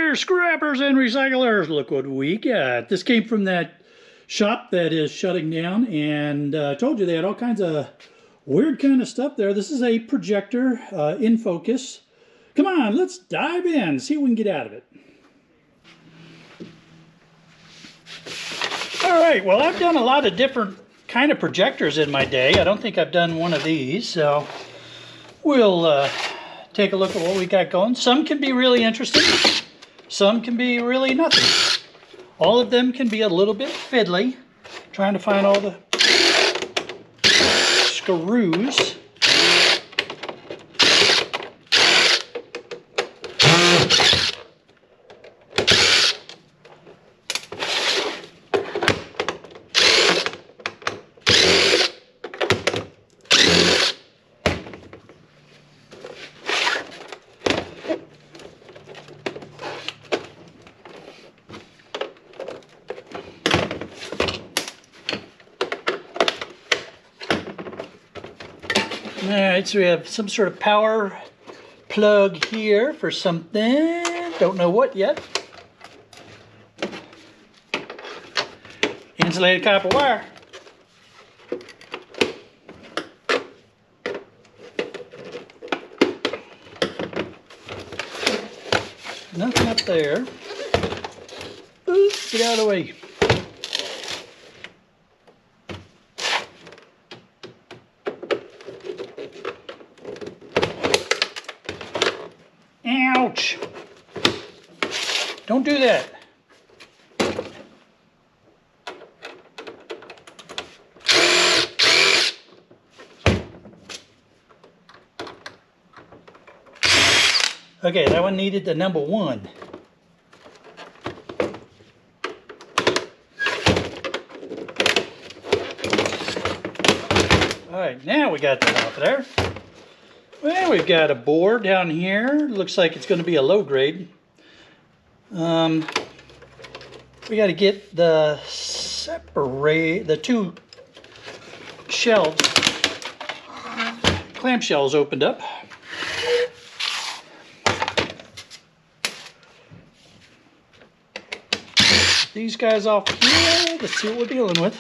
there, scrappers and recyclers. Look what we got. This came from that shop that is shutting down, and I told you they had all kinds of weird kind of stuff there. This is a projector in focus. Come on, let's dive in, see what we can get out of it. All right, well, I've done a lot of different kind of projectors in my day. I don't think I've done one of these, so we'll take a look at what we got going. Some can be really interesting. Some can be really nothing. All of them can be a little bit fiddly. Trying to find all the screws. Alright, so we have some sort of power plug here for something. Don't know what yet. Insulated copper wire. Nothing up there. Oops, get out of the way. Ouch! Don't do that. Okay, that one needed the number 1. All right, now we got that off there. Well, we've got a board down here. Looks like it's going to be a low grade. We got to get the two shelves, clamshells opened up. These guys off here. Let's see what we're dealing with.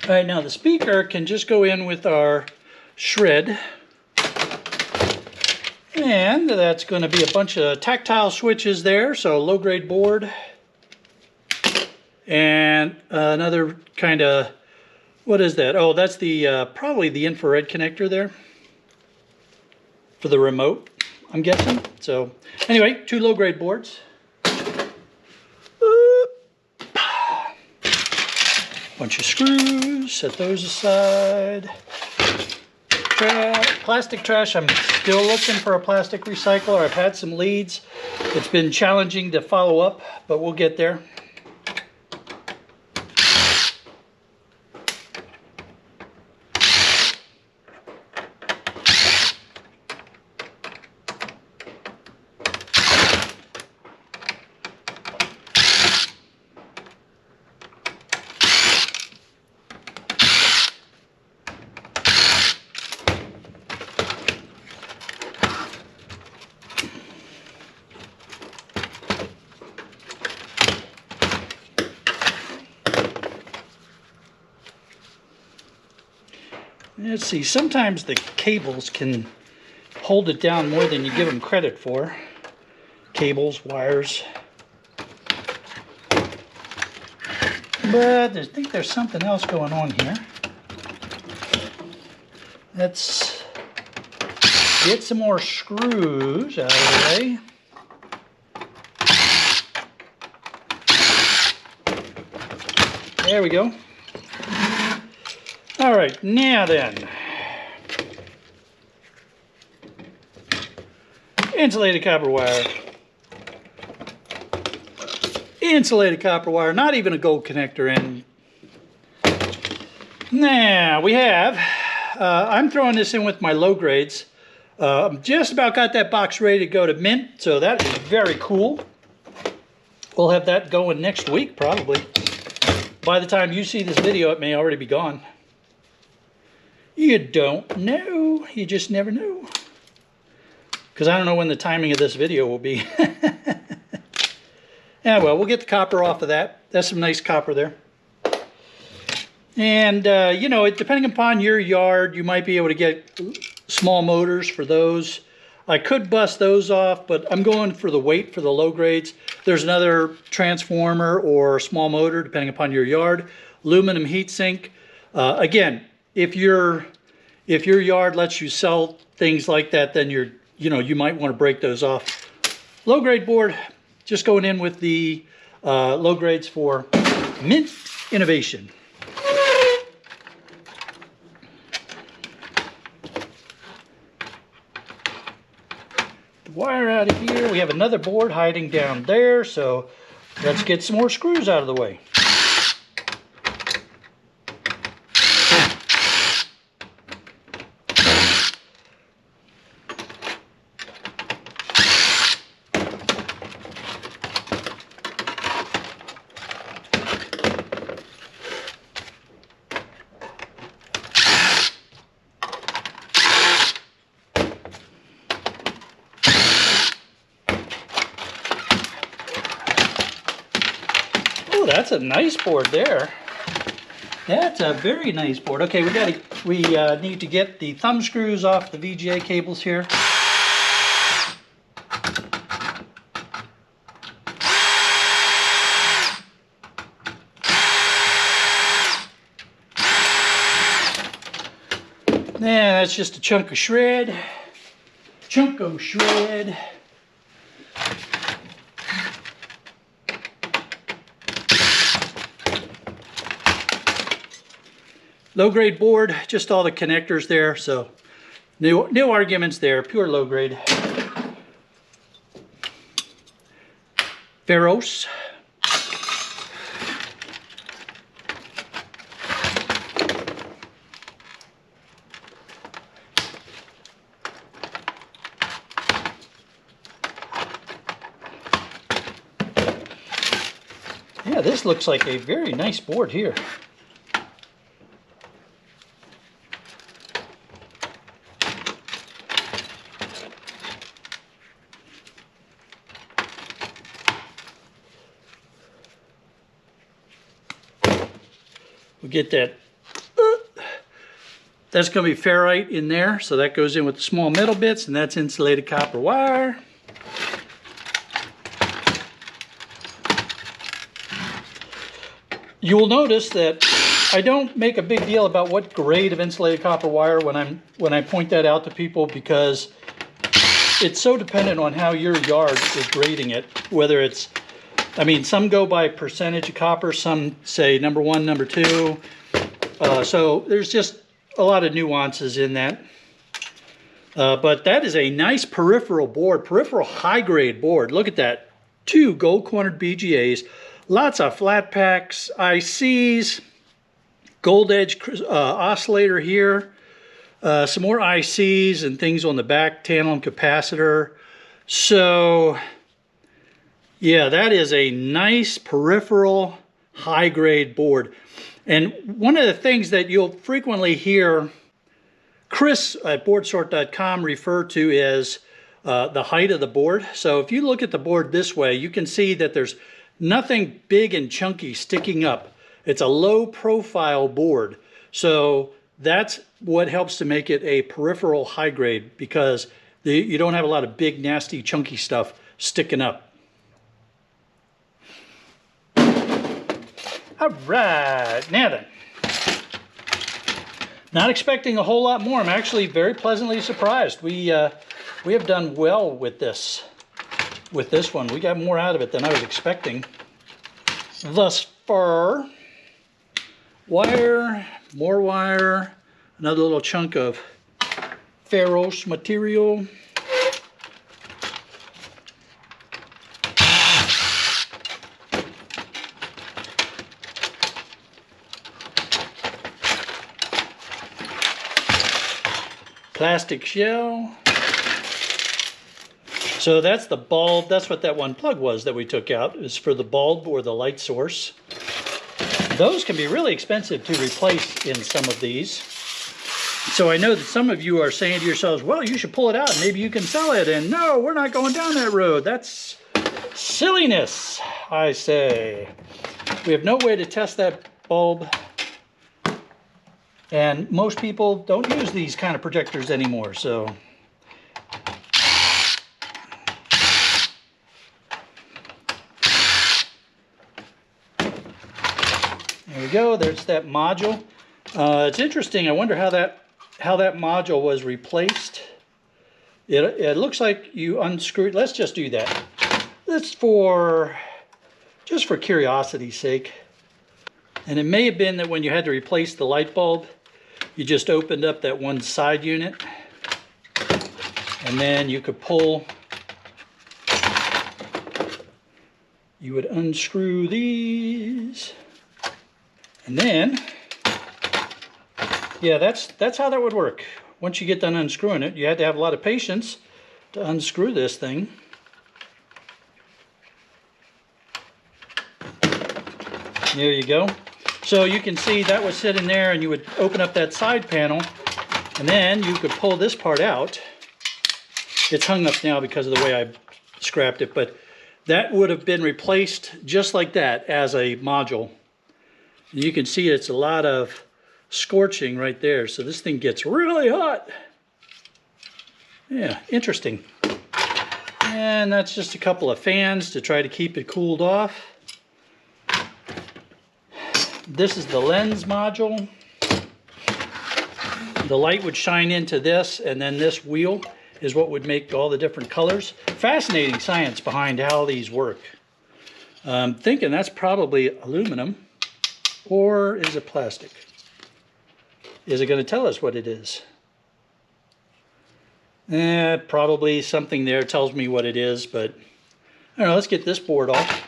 All right, now the speaker can just go in with our shred. And that's going to be a bunch of tactile switches there, so low grade board. And another kind of, what is that? Oh, that's the probably the infrared connector there for the remote, I'm guessing. So anyway, 2 low grade boards. Bunch of screws, set those aside. Plastic trash, I'm still looking for a plastic recycler. I've had some leads. It's been challenging to follow up, but we'll get there. Let's see, sometimes the cables can hold it down more than you give them credit for. Cables, wires. But I think there's something else going on here. Let's get some more screws out of the way. There we go. All right, now then, insulated copper wire. Insulated copper wire, not even a gold connector in. Now we have, I'm throwing this in with my low grades. Just about got that box ready to go to mint, so that is very cool. We'll have that going next week, probably. By the time you see this video, it may already be gone. You don't know. You just never know. Because I don't know when the timing of this video will be. Yeah, well, we'll get the copper off of that. That's some nice copper there. And, you know, depending upon your yard, you might be able to get small motors for those. I could bust those off, but I'm going for the weight for the low grades. There's another transformer or small motor, depending upon your yard. Aluminum heatsink. Again, if your yard lets you sell things like that, then you might want to break those off. Low grade board, just going in with the low grades for Mint Innovation. Wire out of here. We have another board hiding down there, so let's get some more screws out of the way. That's a nice board there. That's a very nice board. Okay, we need to get the thumb screws off the VGA cables here. Yeah, that's just a chunk of shred. Chunko shred. Low grade board, just all the connectors there, so no arguments there, pure low grade. Ferros. Yeah, this looks like a very nice board here. We'll get that. That's going to be ferrite in there, so that goes in with the small metal bits, and that's insulated copper wire. You will notice that I don't make a big deal about what grade of insulated copper wire when I point that out to people, because it's so dependent on how your yard is grading it. Whether it's, I mean, some go by percentage of copper, some say number 1, number 2. So there's just a lot of nuances in that. But that is a nice peripheral board, peripheral high grade board. Look at that. 2 gold cornered BGAs. Lots of flat packs, ICs, gold edge oscillator here, some more ICs and things on the back, tantalum capacitor. So yeah, that is a nice peripheral high grade board. And one of the things that you'll frequently hear Chris at boardsort.com refer to as the height of the board. So if you look at the board this way, you can see that there's nothing big and chunky sticking up. It's a low profile board. So that's what helps to make it a peripheral high grade, because you don't have a lot of big, nasty, chunky stuff sticking up. All right, now then. Not expecting a whole lot more. I'm actually very pleasantly surprised. We have done well with this. With this one, we got more out of it than I was expecting thus far. Wire, more wire, another little chunk of ferrous material. Plastic shell. So that's the bulb. That's what that one plug was that we took out, is for the bulb or the light source. Those can be really expensive to replace in some of these. So I know that some of you are saying to yourselves, well, you should pull it out and maybe you can sell it. And no, we're not going down that road. That's silliness, I say. We have no way to test that bulb. And most people don't use these kind of projectors anymore, so. There we go, there's that module. It's interesting, I wonder how that module was replaced. It looks like you unscrewed. Let's just do that. Just for curiosity's sake. And it may have been that when you had to replace the light bulb, you just opened up that one side unit, and then you could pull. You would unscrew these, and then, yeah, that's how that would work. Once you get done unscrewing it, you had to have a lot of patience to unscrew this thing. There you go. So you can see that was sitting there, and you would open up that side panel, and then you could pull this part out. It's hung up now because of the way I scrapped it, but that would have been replaced just like that as a module. And you can see it's a lot of scorching right there, so this thing gets really hot. Yeah, interesting. And that's just a couple of fans to try to keep it cooled off. This is the lens module. The light would shine into this, and then this wheel is what would make all the different colors. Fascinating science behind how these work. I'm thinking that's probably aluminum, or is it plastic? Is it going to tell us what it is? Probably something there tells me what it is, but I don't know, let's get this board off.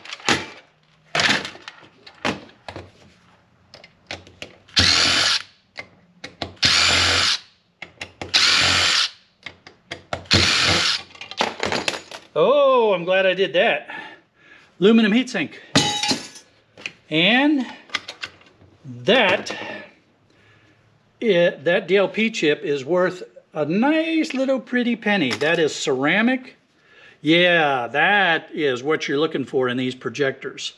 Oh, I'm glad I did that. Aluminum heatsink. And that DLP chip is worth a nice little pretty penny. That is ceramic. Yeah, that is what you're looking for in these projectors.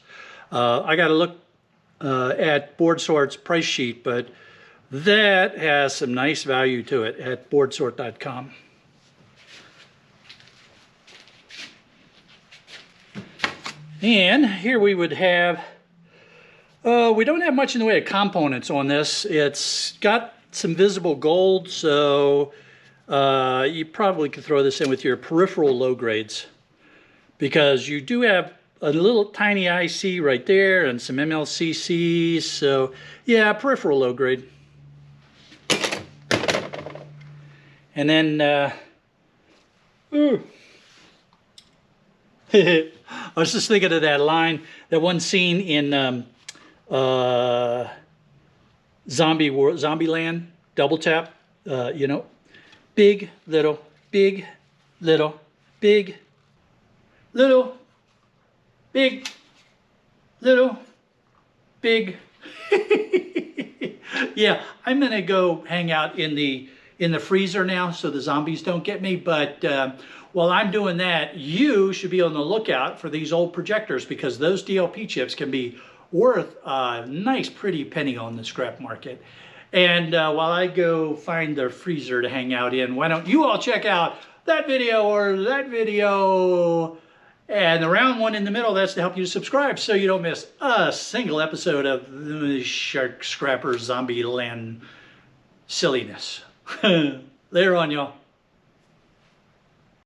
I got to look at BoardSort's price sheet, but that has some nice value to it at boardsort.com. And here we would have, we don't have much in the way of components on this. It's got some visible gold, so you probably could throw this in with your peripheral low grades, because you do have a little tiny IC right there and some MLCCs, so yeah, peripheral low grade. And then, I was just thinking of that line, that one scene in Zombieland, Double Tap, you know, big, little, big, little, big, little, big, little, big. Yeah, I'm gonna go hang out in the freezer now so the zombies don't get me, but while I'm doing that, you should be on the lookout for these old projectors, because those DLP chips can be worth a nice pretty penny on the scrap market. And while I go find the freezer to hang out in, why don't you all check out that video or that video, and the round one in the middle, that's to help you subscribe so you don't miss a single episode of the Shark Scrapper Zombie Land silliness. Later on, y'all.